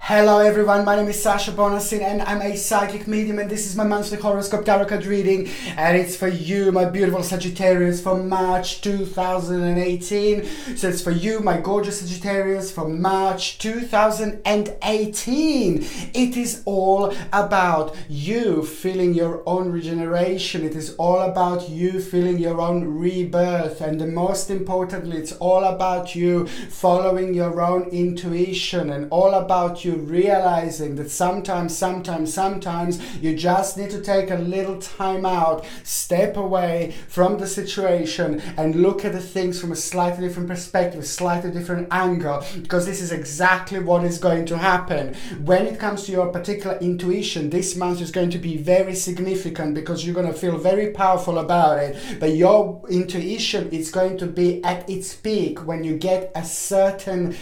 Hello everyone, my name is Sasha Bonasin and I'm a psychic medium, and this is my monthly horoscope tarot card reading, and it's for you, my beautiful Sagittarius, for March 2018. So it's for you, my gorgeous Sagittarius, for March 2018. It is all about you feeling your own regeneration. It is all about you feeling your own rebirth, and the most importantly, it's all about you following your own intuition, and all about you realizing that sometimes you just need to take a little time out, step away from the situation and look at the things from a slightly different perspective, slightly different angle, because this is exactly what is going to happen. When it comes to your particular intuition, this month is going to be very significant because you're going to feel very powerful about it, but your intuition is going to be at its peak when you get a certain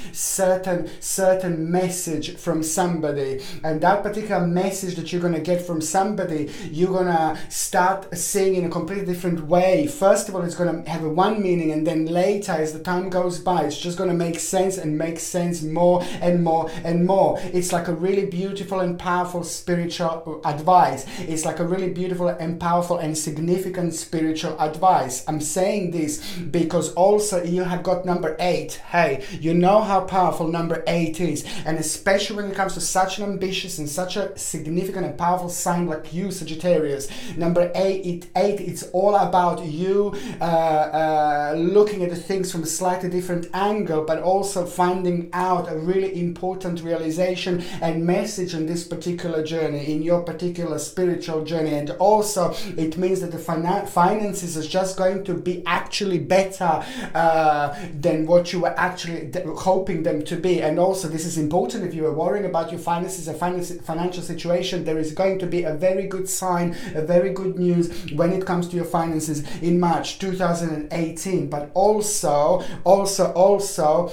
message from somebody, and that particular message that you're going to get from somebody, you're going to start seeing in a completely different way. First of all, it's going to have one meaning, and then later, as the time goes by, it's just going to make sense and make sense more and more and more. It's like a really beautiful and powerful spiritual advice. It's like a really beautiful and powerful and significant spiritual advice. I'm saying this because also you have got number 8. Hey, you know how powerful number 8 is, and especially when it comes to such an ambitious and such a significant and powerful sign like you, Sagittarius. Number 8, it's all about you looking at the things from a slightly different angle, but also finding out a really important realization and message in this particular journey, in your particular spiritual journey. And also it means that the finances is just going to be actually better than what you were actually hoping them to be. And also this is important if you were worrying about your finances, a financial situation. There is going to be a very good sign, a very good news when it comes to your finances in March 2018. But also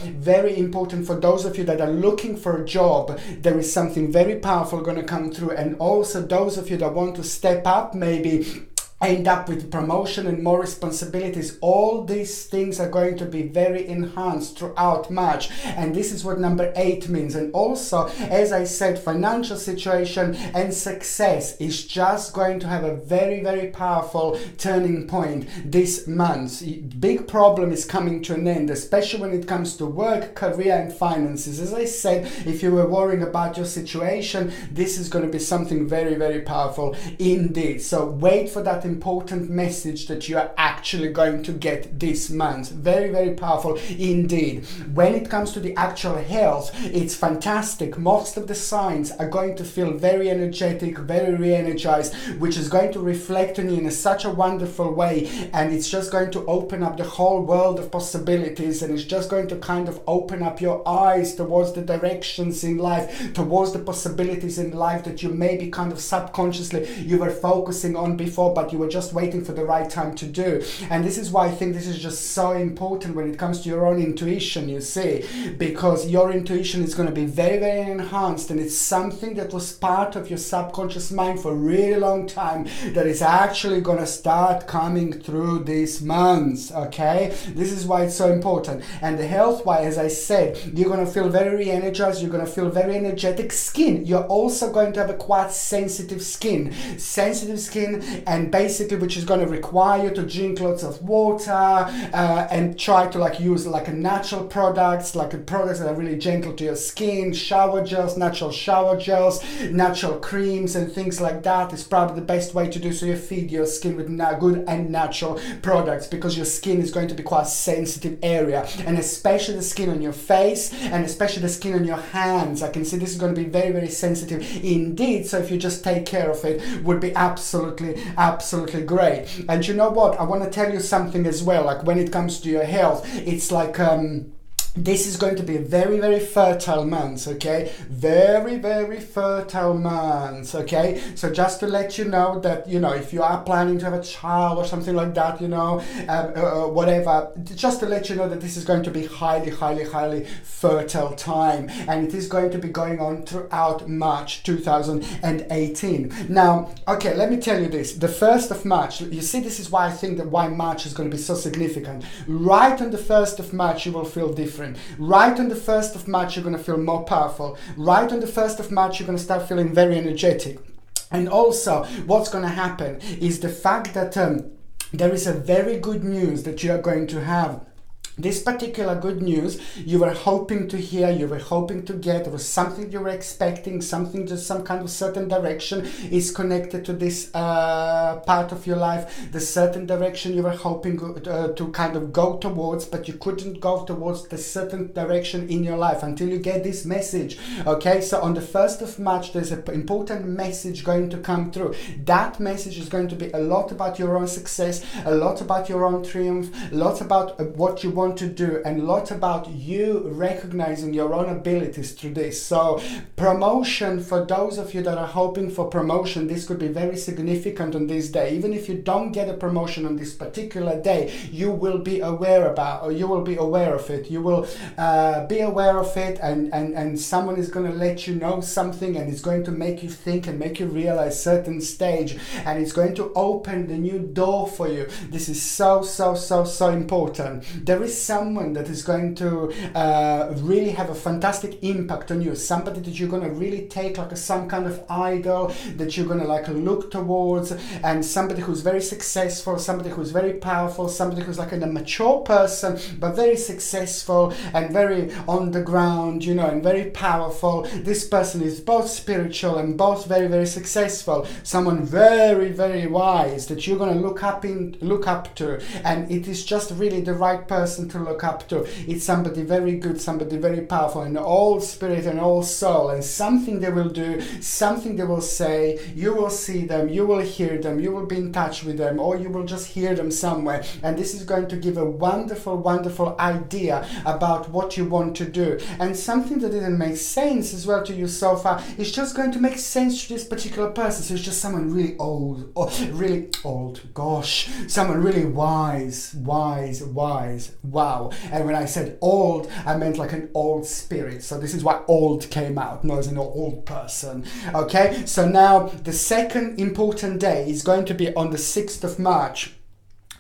very important for those of you that are looking for a job, there is something very powerful going to come through. And also those of you that want to step up, maybe end up with promotion and more responsibilities, all these things are going to be very enhanced throughout March, and this is what number 8 means. And also, as I said, financial situation and success is just going to have a very powerful turning point this month. Big problem is coming to an end, especially when it comes to work, career and finances. As I said, if you were worrying about your situation, this is going to be something very powerful indeed. So wait for that important message that you are actually going to get this month. Very powerful indeed. When it comes to the actual health, it's fantastic. Most of the signs are going to feel very energetic, very re-energized, which is going to reflect on you in such a wonderful way, and it's just going to open up the whole world of possibilities, and it's just going to kind of open up your eyes towards the directions in life, towards the possibilities in life that you maybe kind of subconsciously you were focusing on before, but you were just waiting for the right time to do. And this is why I think this is just so important when it comes to your own intuition, you see, because your intuition is going to be very enhanced, and it's something that was part of your subconscious mind for a really long time that is actually going to start coming through this month. Okay, this is why it's so important. And the health wise, as I said, you're going to feel very re-energized, you're going to feel very energetic. Skin, you're also going to have a quite sensitive skin, and basically which is going to require you to drink lots of water and try to use a natural products, products that are really gentle to your skin, shower gels, natural creams and things like that is probably the best way to do. So you feed your skin with good and natural products, because your skin is going to be quite a sensitive area, and especially the skin on your face and especially the skin on your hands. I can see this is going to be very sensitive indeed, so if you just take care of it, would be absolutely great. And you know what, I want to tell you something as well, when it comes to your health, it's this is going to be a very fertile month, okay? Very fertile month, okay? So just to let you know that, if you are planning to have a child or something like that, whatever, just to let you know that this is going to be highly fertile time, and it is going to be going on throughout March 2018. Now, okay, let me tell you this. The 1st of March, you see, this is why I think that why March is going to be so significant. Right on the 1st of March, you will feel different. different. Right on the 1st of March, you're going to feel more powerful. Right on the 1st of March, you're going to start feeling very energetic. And also, what's going to happen is the fact that there is a very good news that you are going to have. This particular good news you were hoping to hear, you were hoping to get, it was something you were expecting, something, just some kind of certain direction is connected to this part of your life, the certain direction you were hoping to kind of go towards, but you couldn't go towards the certain direction in your life until you get this message. Okay, so on the 1st of March, there's an important message going to come through. That message is going to be a lot about your own success, a lot about your own triumph, a lot about what you want to do, and a lot about you recognizing your own abilities through this. So promotion, for those of you that are hoping for promotion, this could be very significant on this day. Even if you don't get a promotion on this particular day, you will be aware about, or you will be aware of it. You will be aware of it, and someone is going to let you know something, and it's going to make you think and make you realize certain stage, and it's going to open the new door for you. This is so important. There is someone that is going to really have a fantastic impact on you. Somebody that you're going to really take like some kind of idol that you're going to like look towards, and somebody who's very successful, somebody who's very powerful, somebody who's like a mature person but very successful and very on the ground, you know, and very powerful. This person is both spiritual and both very successful. Someone very wise that you're going to look up to, and it is just really the right person to look up to. It's somebody very good, somebody very powerful, and all spirit and all soul, and something they will do, something they will say, you will see them, you will hear them, you will be in touch with them, or you will just hear them somewhere, and this is going to give a wonderful idea about what you want to do. And something that didn't make sense as well to you so far is just going to make sense to this particular person. So it's just someone really old, or really old, gosh, someone really wise. Wow. And when I said old, I meant like an old spirit. So this is why old came out, not as an old person. Okay, so now the second important day is going to be on the 6th of March.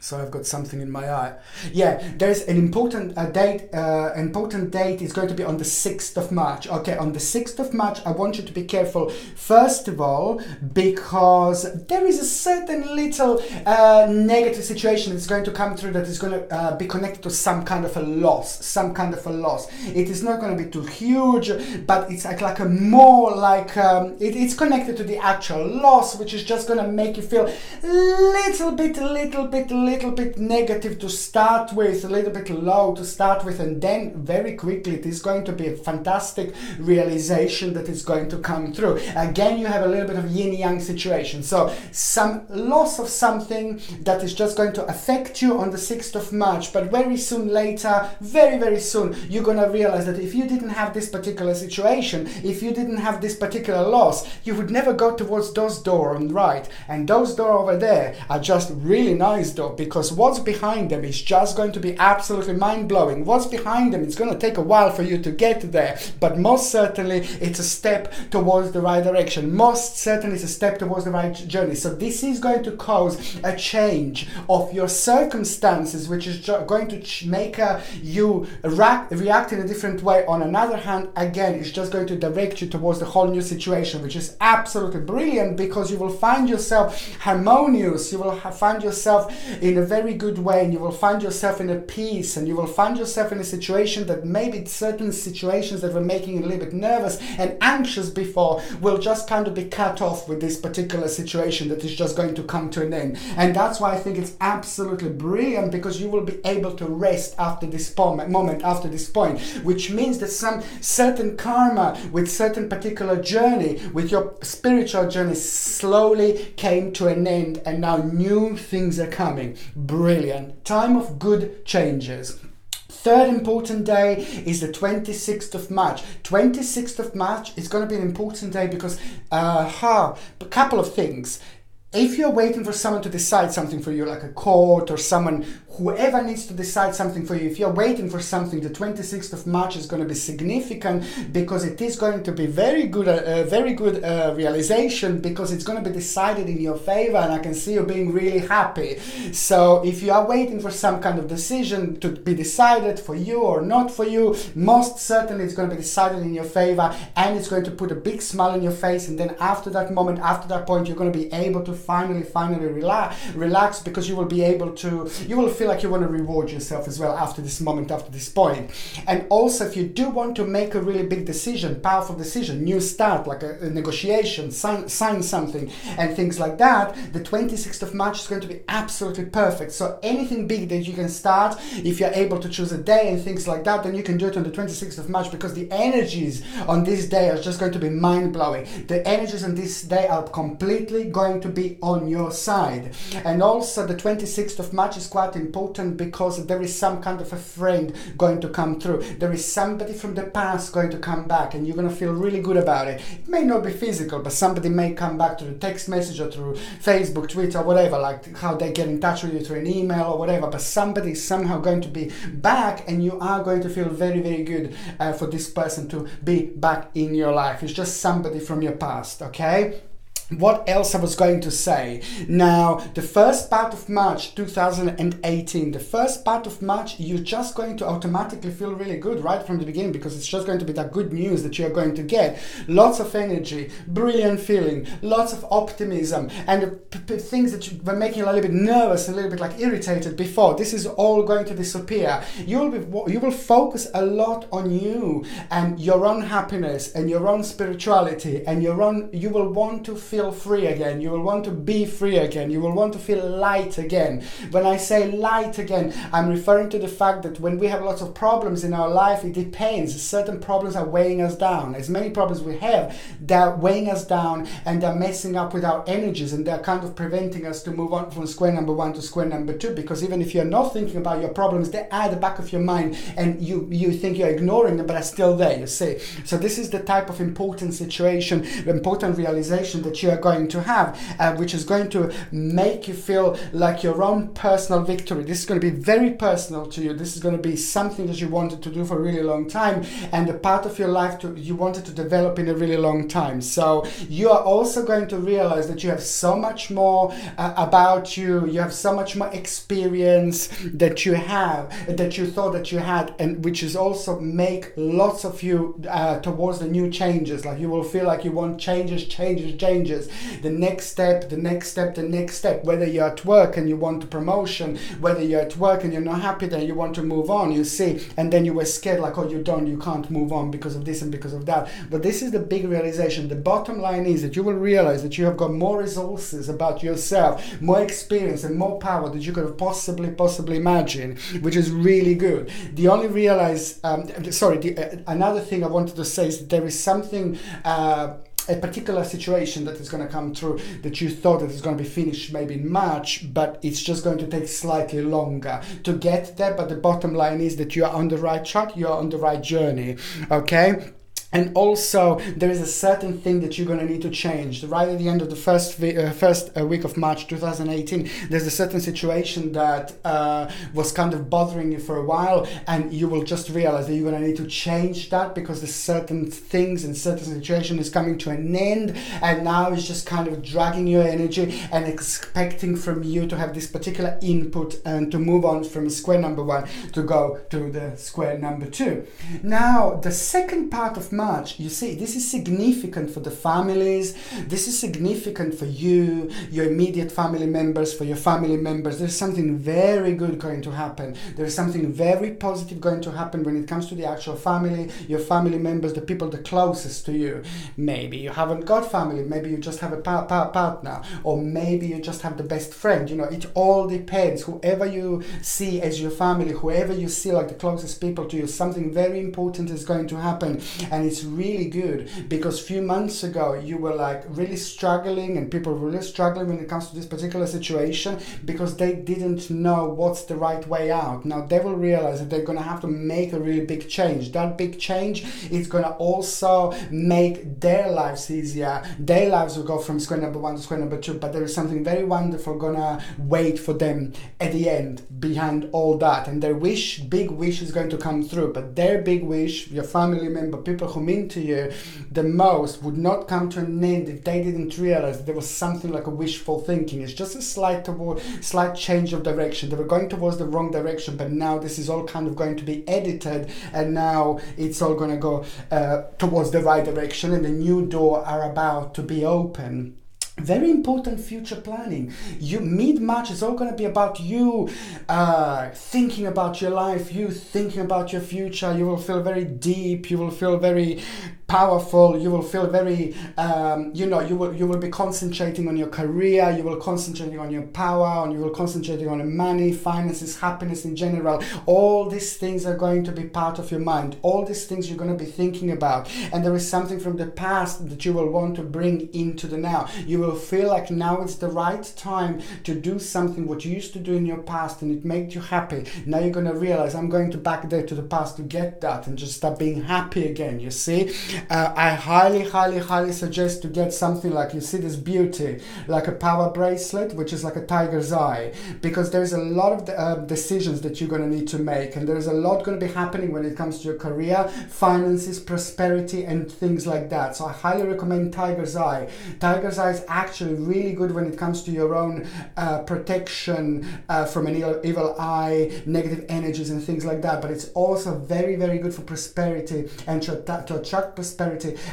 So I've got something in my eye. Yeah, there's an important date. Important date is going to be on the 6th of March. Okay, on the 6th of March, I want you to be careful. First of all, because there is a certain little negative situation that's going to come through that is going to be connected to some kind of a loss. It is not going to be too huge, but it's like a more like it's connected to the actual loss, which is just going to make you feel little bit negative to start with, a little bit low to start with, and then very quickly it is going to be a fantastic realization that is going to come through. Again, you have a little bit of yin-yang situation. So some loss of something that is just going to affect you on the 6th of March, but very soon later, very soon, you're going to realize that if you didn't have this particular situation, if you didn't have this particular loss, you would never go towards those doors on the right, and those doors over there are just really nice doors, because what's behind them is just going to be absolutely mind-blowing. What's behind them, it's going to take a while for you to get there, but most certainly it's a step towards the right direction. Most certainly it's a step towards the right journey. So this is going to cause a change of your circumstances, which is going to make you react in a different way. On another hand, again, it's just going to direct you towards the whole new situation, which is absolutely brilliant, because you will find yourself harmonious, you will find yourself in a very good way, and you will find yourself in a peace, and you will find yourself in a situation that maybe certain situations that were making you a little bit nervous and anxious before will just kind of be cut off with this particular situation that is just going to come to an end. And that's why I think it's absolutely brilliant, because you will be able to rest after this moment, after this point, which means that some certain karma with certain particular journey, with your spiritual journey, slowly came to an end, and now new things are coming. Brilliant. Time of good changes. Third important day is the 26th of March. 26th of March is going to be an important day because a couple of things. If you're waiting for someone to decide something for you, like a court or someone whoever needs to decide something for you, if you're waiting for something, the 26th of March is going to be significant because it is going to be very good realization, because it's going to be decided in your favor, and I can see you being really happy. So if you are waiting for some kind of decision to be decided for you or not for you, most certainly it's going to be decided in your favor, and it's going to put a big smile on your face. And then after that moment, after that point, you're going to be able to finally relax, because you will feel like you want to reward yourself as well after this moment, after this point. And also, if you do want to make a really big decision, powerful decision, new start, like a negotiation, sign something and things like that, the 26th of March is going to be absolutely perfect. So anything big that you can start, if you're able to choose a day and things like that, then you can do it on the 26th of March, because the energies on this day are just going to be mind-blowing. The energies on this day are completely going to be on your side. And also the 26th of March is quite important because there is some kind of a friend going to come through. There is somebody from the past going to come back, and you're going to feel really good about it. It may not be physical, but somebody may come back through text message or through Facebook, Twitter, whatever, like how they get in touch with you through an email or whatever, but somebody is somehow going to be back, and you are going to feel very, very good for this person to be back in your life. It's just somebody from your past, okay? What else I was going to say? Now, the first part of March 2018, the first part of March, you're just going to automatically feel really good right from the beginning, because it's just going to be that good news that you're going to get. Lots of energy, brilliant feeling, lots of optimism, and the things that were making you a little bit nervous, a little bit like irritated before, this is all going to disappear. You will focus a lot on you and your own happiness and your own spirituality, and you will want to feel free again. You will want to be free again. You will want to feel light again. When I say light again, I'm referring to the fact that when we have lots of problems in our life, it depends. Certain problems are weighing us down. As many problems we have, they're weighing us down, and they're messing up with our energies, and they're kind of preventing us to move on from square number 1 to square number 2, because even if you're not thinking about your problems, they're at the back of your mind, and you think you're ignoring them, but are still there, you see. So this is the type of important situation, important realization that you are going to have, which is going to make you feel like your own personal victory. This is going to be very personal to you. This is going to be something that you wanted to do for a really long time, and a part of your life you wanted to develop in a really long time. So you are also going to realize that you have so much more about you. You have so much more experience that you thought that you had, and which is also make lots of you towards the new changes. Like you will feel like you want changes, the next step, whether you're at work and you want a promotion, whether you're at work and you're not happy, then you want to move on, you see, and then you were scared, like, oh, you can't move on because of this and because of that. But this is the big realization. The bottom line is that you will realize that you have got more resources about yourself, more experience and more power that you could have possibly imagine, which is really good. The only another thing I wanted to say is that there is something a particular situation that is going to come through that you thought that is going to be finished maybe in March, but it's just going to take slightly longer to get there. But the bottom line is that you are on the right track, you are on the right journey, okay? And also, there is a certain thing that you're going to need to change. Right at the end of the first week of March 2018, there's a certain situation that was kind of bothering you for a while, and you will just realize that you're going to need to change that, because the certain things and certain situation is coming to an end, and now it's just kind of dragging your energy and expecting from you to have this particular input and to move on from square number 1 to go to the square number 2. Now, the second part of March, you see, this is significant for the families. This is significant for you, your immediate family members, for your family members. There's something very good going to happen. There's something very positive going to happen when it comes to the actual family, your family members, the people the closest to you. Maybe you haven't got family. Maybe you just have a partner, or maybe you just have the best friend. You know, it all depends. Whoever you see as your family, whoever you see like the closest people to you, something very important is going to happen, and it's really good, because a few months ago you were like really struggling, and people were really struggling when it comes to this particular situation because they didn't know what's the right way out. Now they will realize that they're going to have to make a really big change. That big change is going to also make their lives easier. Their lives will go from square number 1 to square number 2, but there is something very wonderful gonna wait for them at the end behind all that, and their big wish is going to come through. But their big wish, your family member, people who mean to you the most, would not come to an end if they didn't realize that there was something like a wishful thinking. It's just a slight change of direction. They were going towards the wrong direction, but now this is all kind of going to be edited, and now it's all going to go towards the right direction, and the new door are about to be open. Very important future planning. Mid-March is all going to be about you thinking about your life, you thinking about your future. You will feel very deep, you will feel very powerful, you will feel very you will be concentrating on your career, you will concentrating on your power, and you will concentrating on your money, finances, happiness in general. All these things are going to be part of your mind. All these things you're going to be thinking about, and there is something from the past that you will want to bring into the now. You will feel like now it's the right time to do something what you used to do in your past and it made you happy. Now you're going to realize, I'm going to back there to the past to get that and just start being happy again. You see, I highly suggest to get something like, you see this beauty, like a power bracelet, which is like a tiger's eye, because there's a lot of decisions that you're going to need to make, and there's a lot going to be happening when it comes to your career, finances, prosperity, and things like that. So I highly recommend tiger's eye. Tiger's eye is actually really good when it comes to your own protection from an evil eye, negative energies and things like that, but it's also very good for prosperity and to attract prosperity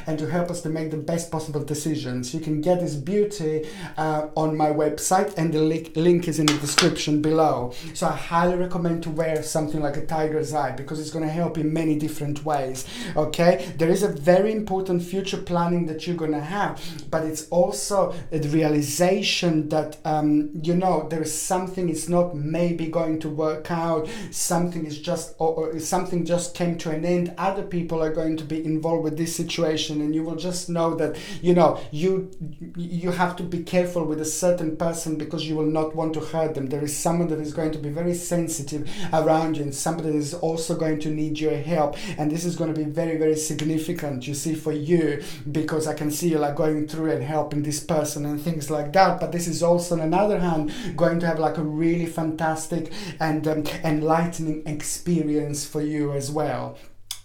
and to help us to make the best possible decisions. You can get this beauty on my website, and the link is in the description below. So I highly recommend to wear something like a tiger's eye, because it's going to help in many different ways. Okay, there is a very important future planning that you're going to have, but it's also the realization that there is something, it's not maybe going to work out, something is just or something just came to an end, other people are going to be involved with this situation, and you will just know that you have to be careful with a certain person, because you will not want to hurt them. There is someone that is going to be very sensitive around you, and somebody that is also going to need your help, and this is going to be very significant, you see, for you, because I can see you like going through and helping this person and things like that. But this is also, on another hand, going to have like a really fantastic and enlightening experience for you as well.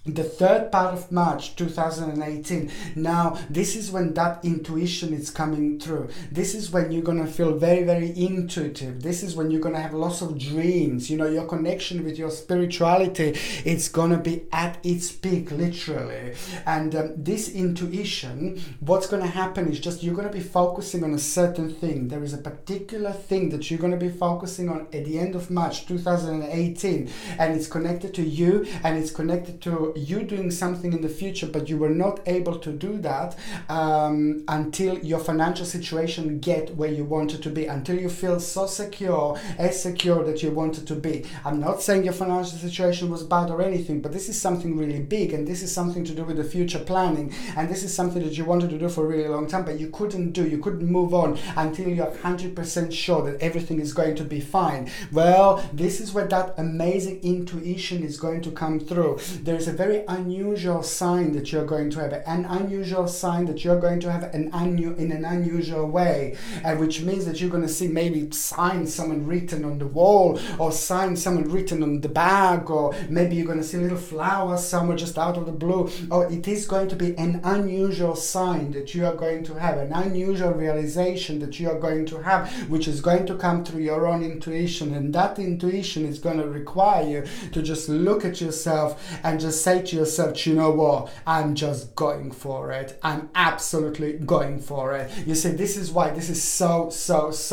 The third part of March 2018, now this is when that intuition is coming through. This is when you're going to feel very intuitive. This is when you're going to have lots of dreams. Your connection with your spirituality, it's going to be at its peak, literally. And this intuition, what's going to happen is just you're going to be focusing on a certain thing. There is a particular thing that you're going to be focusing on at the end of March 2018, and it's connected to you, and it's connected to you doing something in the future, but you were not able to do that until your financial situation get where you wanted to be, until you feel so secure, as secure that you wanted to be. I'm not saying your financial situation was bad or anything, but this is something really big, and this is something to do with the future planning, and this is something that you wanted to do for a really long time, but you couldn't move on until you're 100% sure that everything is going to be fine. Well, this is where that amazing intuition is going to come through. There is a very unusual sign that you're going to have, an unusual sign that you're going to have in an unusual way, which means that you're going to see maybe signs someone written on the wall, or signs someone written on the bag, or maybe you're going to see little flowers somewhere just out of the blue, or it is going to be an unusual sign that you are going to have, an unusual realization that you are going to have, which is going to come through your own intuition. And that intuition is going to require you to just look at yourself and just say to yourself, you know what, I'm just going for it. I'm absolutely going for it. You see, this is why this is so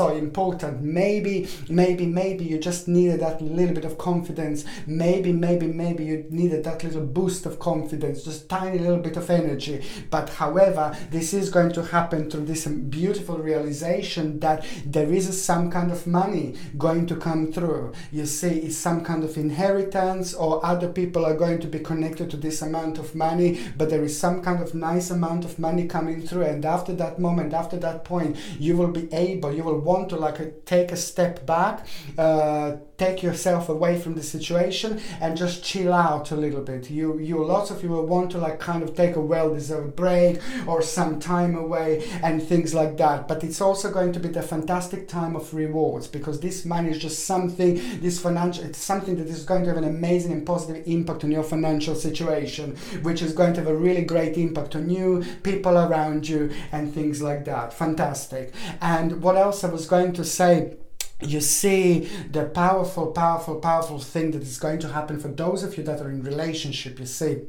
important. Maybe you just needed that little bit of confidence. Maybe you needed that little boost of confidence, just tiny little bit of energy. But however, this is going to happen through this beautiful realization that there is some kind of money going to come through. You see, it's some kind of inheritance, or other people are going to be connected connected to this amount of money, but there is some kind of nice amount of money coming through, and after that moment, after that point, you will want to like take a step back, take yourself away from the situation and just chill out a little bit. Lots of you will want to like kind of take a well-deserved break or some time away and things like that. But it's also going to be the fantastic time of rewards, because this money is just something, it's something that is going to have an amazing and positive impact on your financial situation, which is going to have a really great impact on you, people around you, and things like that. Fantastic. And what else I was going to say, you see the powerful thing that is going to happen for those of you that are in relationship. You see,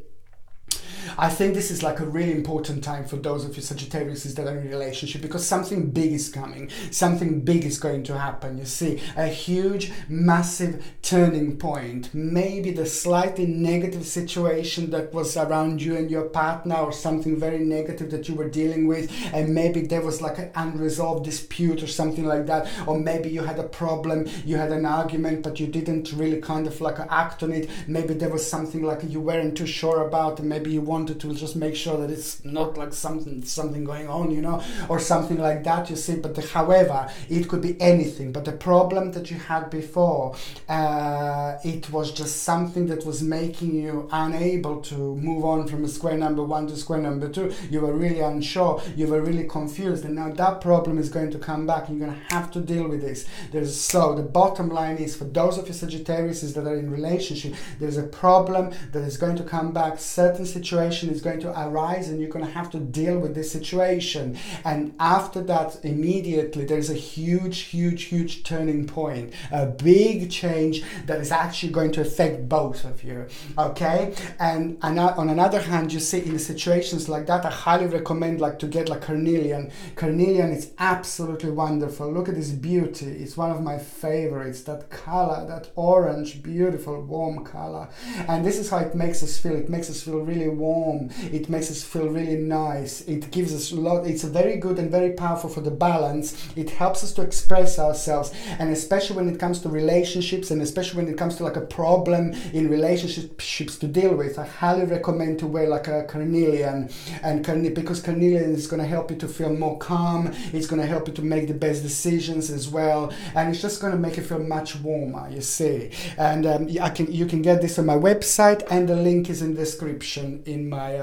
I think this is like a really important time for those of you Sagittarius that are in a relationship, because something big is coming, something big is going to happen. You see, a huge, massive turning point. Maybe the slightly negative situation that was around you and your partner, or something very negative that you were dealing with, and maybe there was like an unresolved dispute or something like that, or maybe you had a problem, you had an argument, but you didn't really kind of like act on it. Maybe there was something like you weren't too sure about, and maybe you wanted to just make sure that it's not like something going on, you know, or something like that, you see. But however, it could be anything. But the problem that you had before, it was just something that was making you unable to move on from square number 1 to square number 2. You were really unsure, you were really confused, and now that problem is going to come back, and you're going to have to deal with this. So the bottom line is, for those of you Sagittarius that are in relationship, there's a problem that is going to come back. Certain situation is going to arise, and you're going to have to deal with this situation. And after that, immediately there's a huge turning point, a big change that is actually going to affect both of you. Okay, and on another hand, you see, in situations like that, I highly recommend like to get like carnelian. Carnelian is absolutely wonderful. Look at this beauty. It's one of my favorites. That color, that orange, beautiful warm color. And this is how it makes us feel. It makes us feel really warm. It makes us feel really nice. It gives us a lot. It's very good and very powerful for the balance. It helps us to express ourselves, and especially when it comes to relationships, and especially when it comes to like a problem in relationships to deal with, I highly recommend to wear like a carnelian. And because carnelian is going to help you to feel more calm. It's going to help you to make the best decisions as well, and it's just going to make you feel much warmer, you see. And you can get this on my website, and the link is in the description in my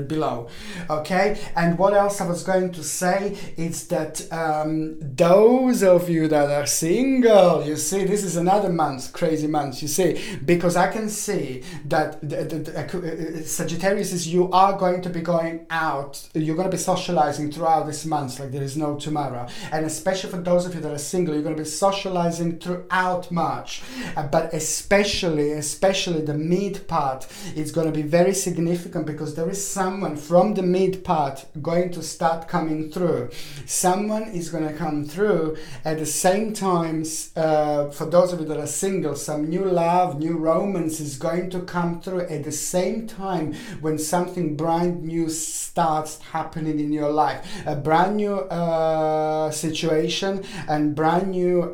below. Okay, and what else I was going to say is that those of you that are single, you see, this is another month, crazy month, you see, because I can see that Sagittarius is, you are going to be going out, you're going to be socializing throughout this month like there is no tomorrow. And especially for those of you that are single, you're going to be socializing throughout March, but especially the mid part is going to be very significant, because there is someone from the mid part going to start coming through. Someone is going to come through at the same time. For those of you that are single, some new love, new romance is going to come through at the same time when something brand new starts happening in your life. A brand new situation, and brand new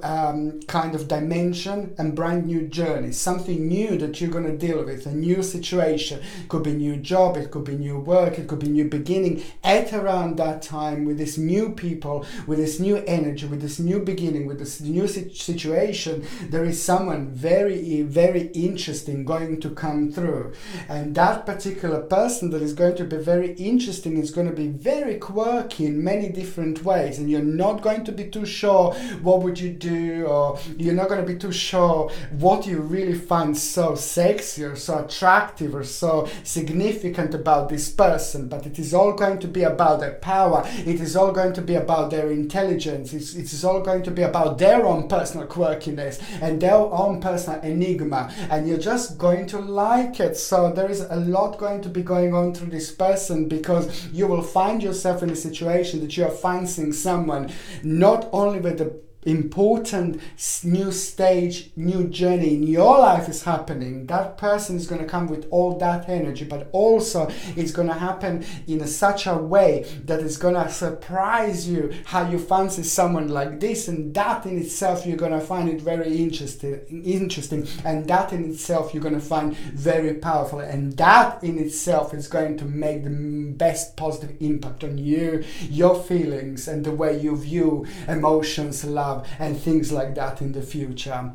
kind of dimension, and brand new journey. Something new that you're going to deal with, a new situation. It could be new job, it could be new work, it could be new beginning. At around that time, with this new people, with this new energy, with this new beginning, with this new situation, there is someone very interesting going to come through. And that particular person that is going to be very interesting is going to be very quirky in many different ways, and you're not going to be too sure what would you do, or you're not going to be too sure what you really find so sexy or so attractive or so significant about this person. But it is all going to be about their power. It is all going to be about their intelligence. It is all going to be about their own personal quirkiness and their own personal enigma, and you're just going to like it. So there is a lot going to be going on through this person, because you will find yourself in a situation that you are finding someone not only with the important new stage, new journey in your life is happening. That person is going to come with all that energy, but also it's going to happen in such a way that it's going to surprise you how you fancy someone like this, and that in itself you're going to find it very interesting, and that in itself you're going to find very powerful, and that in itself is going to make the best positive impact on you, your feelings, and the way you view emotions, love, and things like that in the future.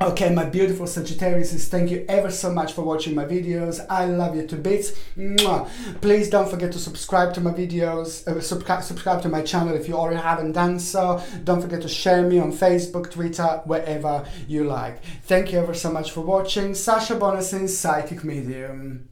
Okay, my beautiful Sagittarius, thank you ever so much for watching my videos. I love you to bits. Mwah. Please don't forget to subscribe to my videos, subscribe to my channel if you already haven't done so. Don't forget to share me on Facebook, Twitter, wherever you like. Thank you ever so much for watching. Sasha Bonasin, Psychic Medium.